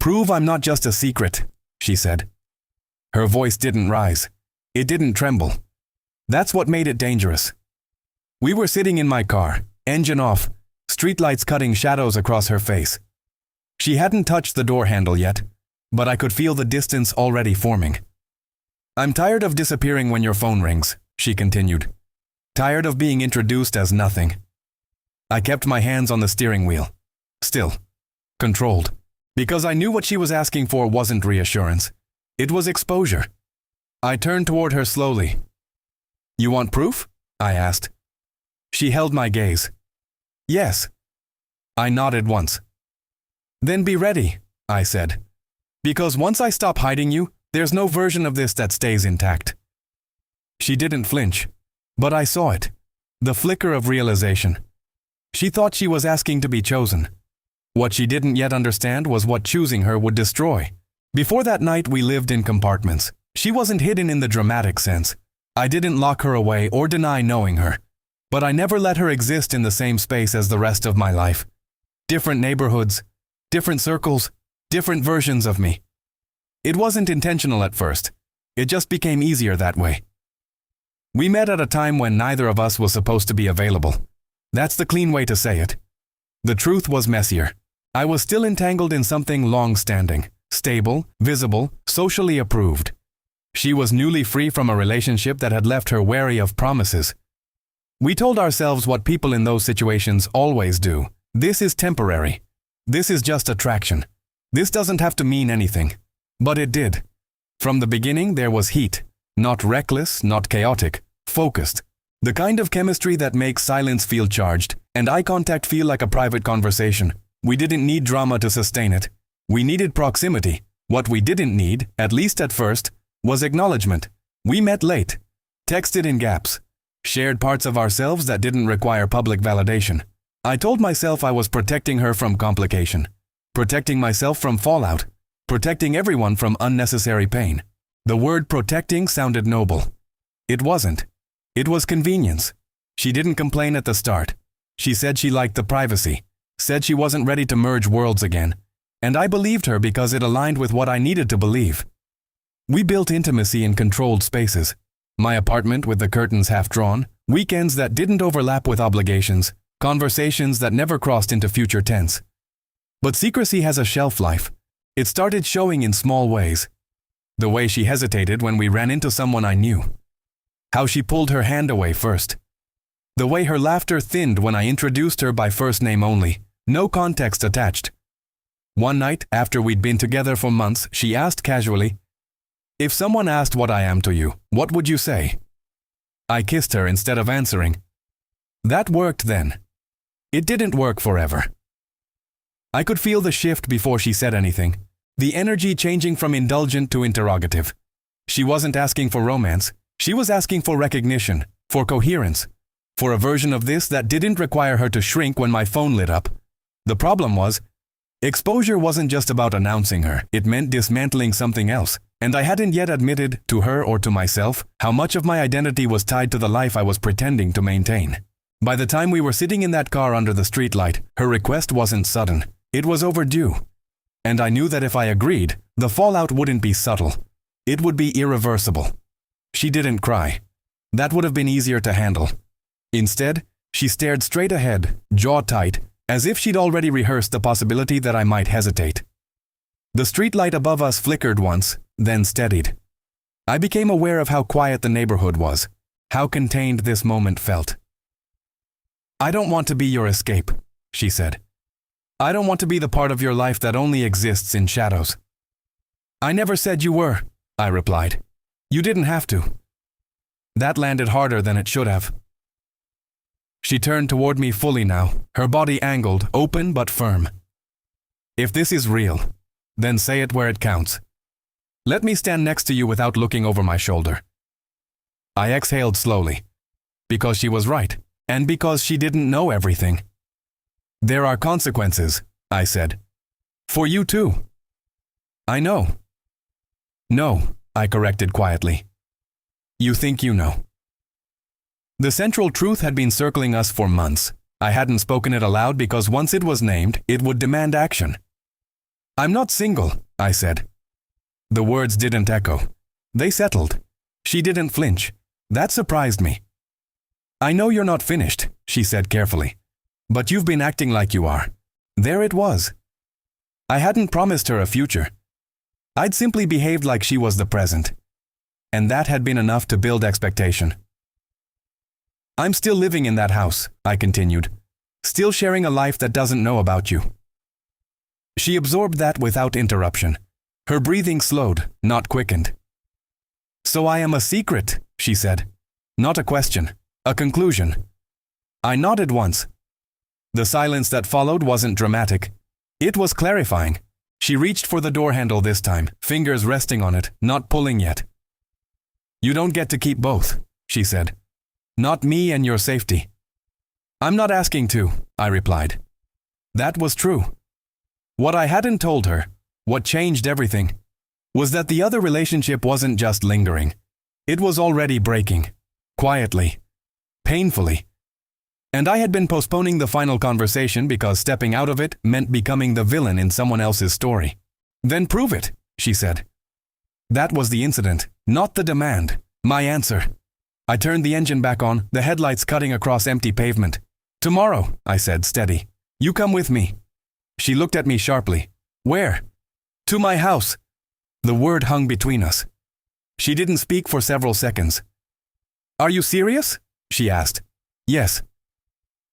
Prove I'm not just a secret, she said. Her voice didn't rise. It didn't tremble. That's what made it dangerous. We were sitting in my car, engine off, streetlights cutting shadows across her face. She hadn't touched the door handle yet, but I could feel the distance already forming. I'm tired of disappearing when your phone rings, she continued. Tired of being introduced as nothing. I kept my hands on the steering wheel. Still. Controlled. Because I knew what she was asking for wasn't reassurance. It was exposure. I turned toward her slowly. You want proof? I asked. She held my gaze. Yes. I nodded once. Then be ready, I said. Because once I stop hiding you, there's no version of this that stays intact. She didn't flinch, but I saw it. The flicker of realization. She thought she was asking to be chosen. What she didn't yet understand was what choosing her would destroy. Before that night, we lived in compartments. She wasn't hidden in the dramatic sense. I didn't lock her away or deny knowing her. But I never let her exist in the same space as the rest of my life. Different neighborhoods, different circles, different versions of me. It wasn't intentional at first. It just became easier that way. We met at a time when neither of us was supposed to be available. That's the clean way to say it. The truth was messier. I was still entangled in something long-standing, stable, visible, socially approved. She was newly free from a relationship that had left her wary of promises. We told ourselves what people in those situations always do. This is temporary. This is just attraction. This doesn't have to mean anything. But it did. From the beginning, there was heat. Not reckless, not chaotic, focused. The kind of chemistry that makes silence feel charged and eye contact feel like a private conversation. We didn't need drama to sustain it. We needed proximity. What we didn't need, at least at first, was acknowledgement. We met late, texted in gaps, shared parts of ourselves that didn't require public validation. I told myself I was protecting her from complication, protecting myself from fallout, protecting everyone from unnecessary pain. The word protecting sounded noble. It wasn't. It was convenience. She didn't complain at the start. She said she liked the privacy, said she wasn't ready to merge worlds again, and I believed her because it aligned with what I needed to believe. We built intimacy in controlled spaces. My apartment with the curtains half drawn, weekends that didn't overlap with obligations, conversations that never crossed into future tense. But secrecy has a shelf life. It started showing in small ways. The way she hesitated when we ran into someone I knew. How she pulled her hand away first. The way her laughter thinned when I introduced her by first name only, no context attached. One night, after we'd been together for months, she asked casually, "If someone asked what I am to you, what would you say?" I kissed her instead of answering. That worked then. It didn't work forever. I could feel the shift before she said anything, the energy changing from indulgent to interrogative. She wasn't asking for romance. She was asking for recognition, for coherence, for a version of this that didn't require her to shrink when my phone lit up. The problem was, exposure wasn't just about announcing her. It meant dismantling something else, and I hadn't yet admitted, to her or to myself, how much of my identity was tied to the life I was pretending to maintain. By the time we were sitting in that car under the streetlight, her request wasn't sudden. It was overdue. And I knew that if I agreed, the fallout wouldn't be subtle. It would be irreversible. She didn't cry. That would have been easier to handle. Instead, she stared straight ahead, jaw tight, as if she'd already rehearsed the possibility that I might hesitate. The streetlight above us flickered once, then steadied. I became aware of how quiet the neighborhood was, how contained this moment felt. "I don't want to be your escape," she said. "I don't want to be the part of your life that only exists in shadows." "I never said you were," I replied. "You didn't have to." That landed harder than it should have. She turned toward me fully now, her body angled, open but firm. "If this is real, then say it where it counts. Let me stand next to you without looking over my shoulder." I exhaled slowly, because she was right, and because she didn't know everything. "There are consequences," I said. "For you too." "I know." "No," I corrected quietly. "You think you know." The central truth had been circling us for months. I hadn't spoken it aloud because once it was named, it would demand action. I'm not single, I said. The words didn't echo. They settled. She didn't flinch. That surprised me. I know you're not finished, she said carefully. But you've been acting like you are. There it was. I hadn't promised her a future. I'd simply behaved like she was the present. And that had been enough to build expectation. I'm still living in that house, I continued. Still sharing a life that doesn't know about you. She absorbed that without interruption. Her breathing slowed, not quickened. So I am a secret, she said. Not a question, a conclusion. I nodded once. The silence that followed wasn't dramatic. It was clarifying. She reached for the door handle this time, fingers resting on it, not pulling yet. You don't get to keep both, she said. Not me and your safety. I'm not asking to, I replied. That was true. What I hadn't told her, what changed everything, was that the other relationship wasn't just lingering. It was already breaking. Quietly. Painfully. And I had been postponing the final conversation because stepping out of it meant becoming the villain in someone else's story. Then prove it, she said. That was the incident, not the demand. My answer. I turned the engine back on, the headlights cutting across empty pavement. Tomorrow, I said, steady. You come with me. She looked at me sharply. Where? To my house. The word hung between us. She didn't speak for several seconds. Are you serious? She asked. Yes.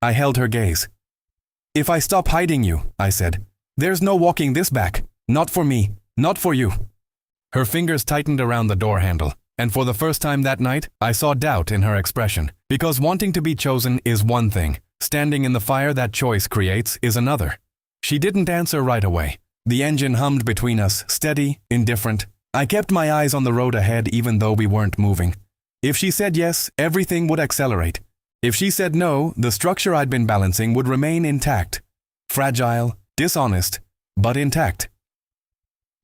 I held her gaze. If I stop hiding you, I said, there's no walking this back. Not for me, not for you. Her fingers tightened around the door handle, and for the first time that night, I saw doubt in her expression. Because wanting to be chosen is one thing. Standing in the fire that choice creates is another. She didn't answer right away. The engine hummed between us, steady, indifferent. I kept my eyes on the road ahead even though we weren't moving. If she said yes, everything would accelerate. If she said no, the structure I'd been balancing would remain intact. Fragile, dishonest, but intact.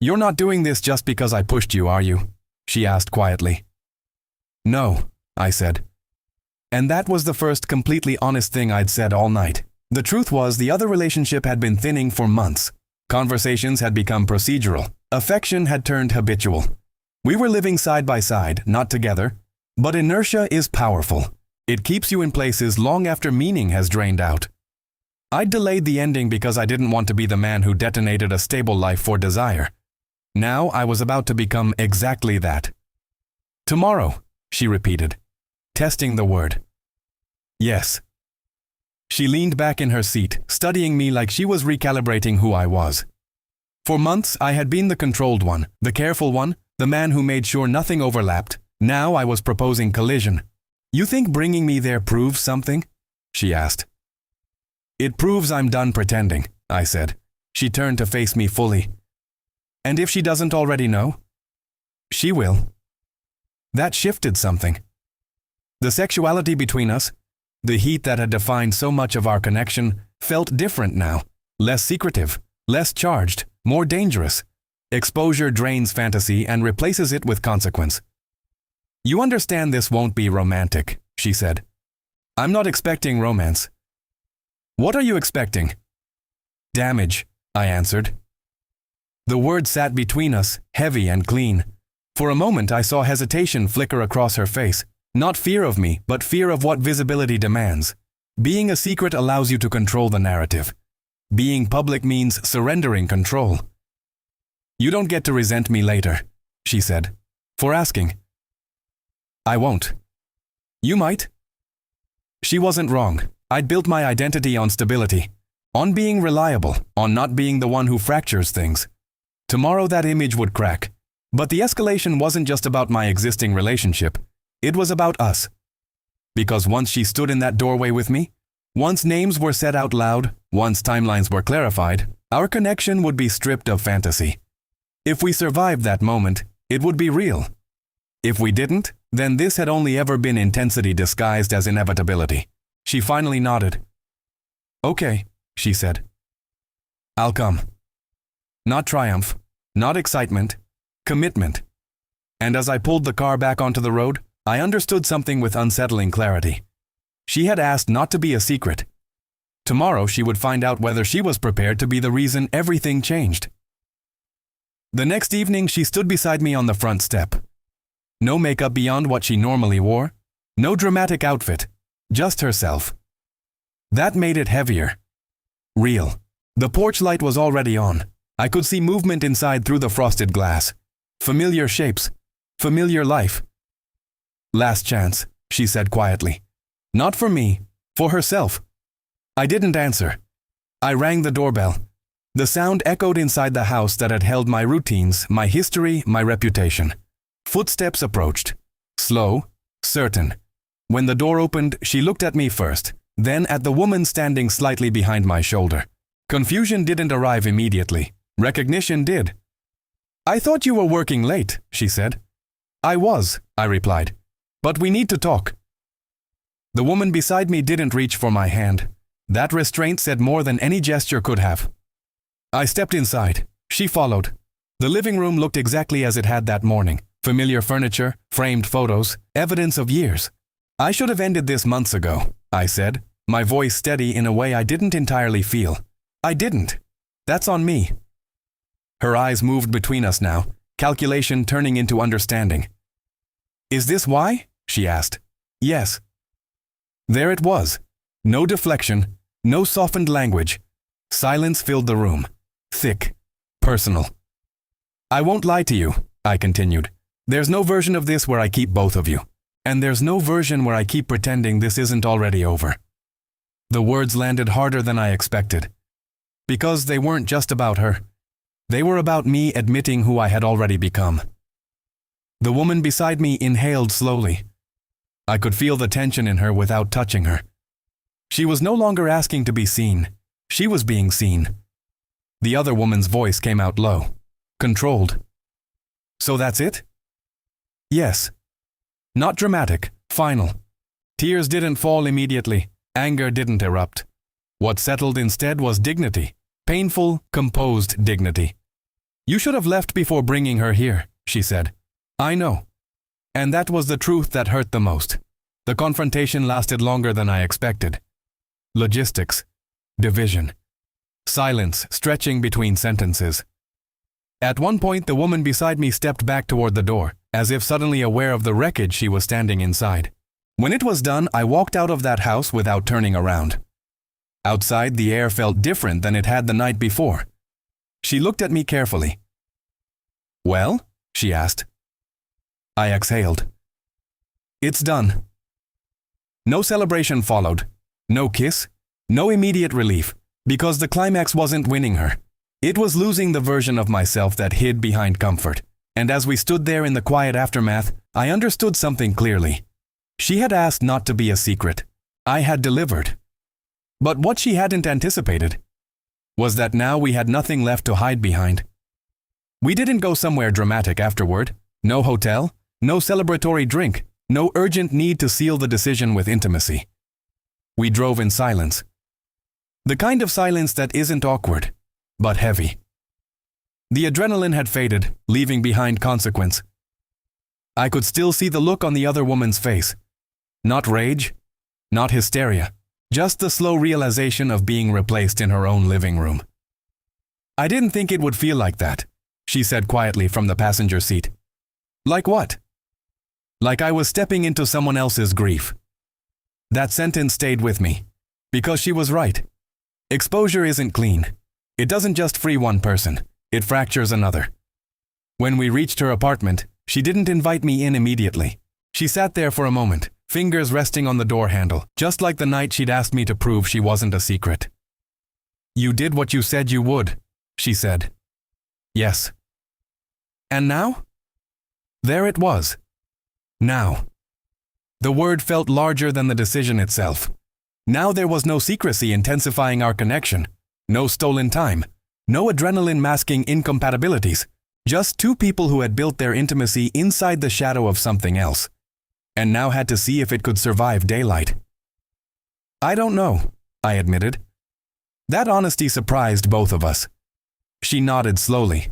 You're not doing this just because I pushed you, are you? She asked quietly. No, I said. And that was the first completely honest thing I'd said all night. The truth was the other relationship had been thinning for months. Conversations had become procedural. Affection had turned habitual. We were living side by side, not together. But inertia is powerful. It keeps you in places long after meaning has drained out. I delayed the ending because I didn't want to be the man who detonated a stable life for desire. Now I was about to become exactly that. Tomorrow, she repeated, testing the word. Yes. She leaned back in her seat, studying me like she was recalibrating who I was. For months, I had been the controlled one, the careful one, the man who made sure nothing overlapped. Now I was proposing collision. You think bringing me there proves something? She asked. It proves I'm done pretending, I said. She turned to face me fully. And if she doesn't already know? She will. That shifted something. The sexuality between us, the heat that had defined so much of our connection, felt different now. Less secretive, less charged, more dangerous. Exposure drains fantasy and replaces it with consequence. You understand this won't be romantic, she said. I'm not expecting romance. What are you expecting? Damage, I answered. The word sat between us, heavy and clean. For a moment I saw hesitation flicker across her face. Not fear of me, but fear of what visibility demands. Being a secret allows you to control the narrative. Being public means surrendering control. You don't get to resent me later, she said, for asking. I won't. You might. She wasn't wrong. I'd built my identity on stability, on being reliable, on not being the one who fractures things. Tomorrow that image would crack. But the escalation wasn't just about my existing relationship. It was about us. Because once she stood in that doorway with me, once names were said out loud, once timelines were clarified, our connection would be stripped of fantasy. If we survived that moment, it would be real. If we didn't, then this had only ever been intensity disguised as inevitability. She finally nodded. Okay, she said. I'll come. Not triumph, not excitement, commitment. And as I pulled the car back onto the road, I understood something with unsettling clarity. She had asked not to be a secret. Tomorrow she would find out whether she was prepared to be the reason everything changed. The next evening, she stood beside me on the front step. No makeup beyond what she normally wore, no dramatic outfit, just herself. That made it heavier. Real. The porch light was already on. I could see movement inside through the frosted glass. Familiar shapes. Familiar life. Last chance, she said quietly. Not for me, for herself. I didn't answer. I rang the doorbell. The sound echoed inside the house that had held my routines, my history, my reputation. Footsteps approached. Slow, certain. When the door opened, she looked at me first, then at the woman standing slightly behind my shoulder. Confusion didn't arrive immediately. Recognition did. I thought you were working late, she said. I was, I replied. But we need to talk. The woman beside me didn't reach for my hand. That restraint said more than any gesture could have. I stepped inside. She followed. The living room looked exactly as it had that morning. Familiar furniture, framed photos, evidence of years. I should have ended this months ago, I said, my voice steady in a way I didn't entirely feel. I didn't. That's on me. Her eyes moved between us now, calculation turning into understanding. Is this why? She asked. Yes. There it was. No deflection, no softened language. Silence filled the room. Thick. Personal. I won't lie to you, I continued. There's no version of this where I keep both of you. And there's no version where I keep pretending this isn't already over. The words landed harder than I expected. Because they weren't just about her. They were about me admitting who I had already become. The woman beside me inhaled slowly. I could feel the tension in her without touching her. She was no longer asking to be seen. She was being seen. The other woman's voice came out low, controlled. So that's it? Yes. Not dramatic, final. Tears didn't fall immediately. Anger didn't erupt. What settled instead was dignity. Painful, composed dignity. You should have left before bringing her here, she said. I know. And that was the truth that hurt the most. The confrontation lasted longer than I expected. Logistics. Division. Silence stretching between sentences. At one point, the woman beside me stepped back toward the door, as if suddenly aware of the wreckage she was standing inside. When it was done, I walked out of that house without turning around. Outside, the air felt different than it had the night before. She looked at me carefully. Well? She asked. I exhaled. It's done. No celebration followed. No kiss. No immediate relief. Because the climax wasn't winning her. It was losing the version of myself that hid behind comfort. And as we stood there in the quiet aftermath, I understood something clearly. She had asked not to be a secret. I had delivered. But what she hadn't anticipated was that now we had nothing left to hide behind. We didn't go somewhere dramatic afterward. No hotel, no celebratory drink, no urgent need to seal the decision with intimacy. We drove in silence. The kind of silence that isn't awkward, but heavy. The adrenaline had faded, leaving behind consequence. I could still see the look on the other woman's face. Not rage, not hysteria, just the slow realization of being replaced in her own living room. I didn't think it would feel like that, she said quietly from the passenger seat. Like what? Like I was stepping into someone else's grief. That sentence stayed with me, because she was right. Exposure isn't clean. It doesn't just free one person, it fractures another. When we reached her apartment, she didn't invite me in immediately. She sat there for a moment, fingers resting on the door handle, just like the night she'd asked me to prove she wasn't a secret. You did what you said you would, she said. Yes. And now? There it was. Now. The word felt larger than the decision itself. Now there was no secrecy intensifying our connection, no stolen time, no adrenaline masking incompatibilities, just two people who had built their intimacy inside the shadow of something else, and now had to see if it could survive daylight. I don't know, I admitted. That honesty surprised both of us. She nodded slowly.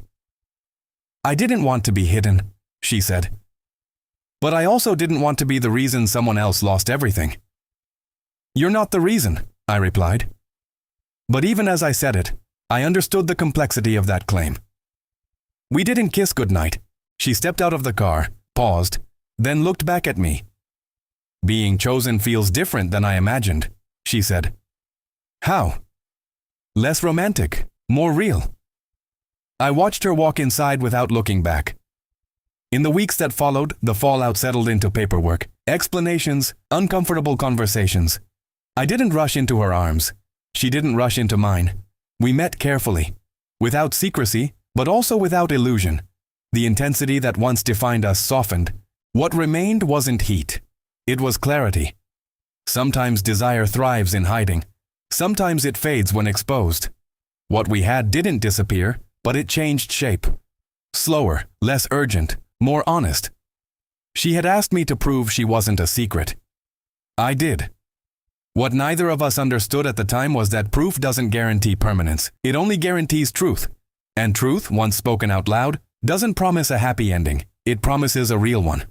I didn't want to be hidden, she said. But I also didn't want to be the reason someone else lost everything. You're not the reason, I replied. But even as I said it, I understood the complexity of that claim. We didn't kiss goodnight. She stepped out of the car, paused, then looked back at me. Being chosen feels different than I imagined, she said. How? Less romantic, more real. I watched her walk inside without looking back. In the weeks that followed, the fallout settled into paperwork, explanations, uncomfortable conversations. I didn't rush into her arms. She didn't rush into mine. We met carefully, without secrecy, but also without illusion. The intensity that once defined us softened. What remained wasn't heat. It was clarity. Sometimes desire thrives in hiding. Sometimes it fades when exposed. What we had didn't disappear, but it changed shape. Slower, less urgent, more honest. She had asked me to prove she wasn't a secret. I did. What neither of us understood at the time was that proof doesn't guarantee permanence. It only guarantees truth. And truth, once spoken out loud, doesn't promise a happy ending. It promises a real one.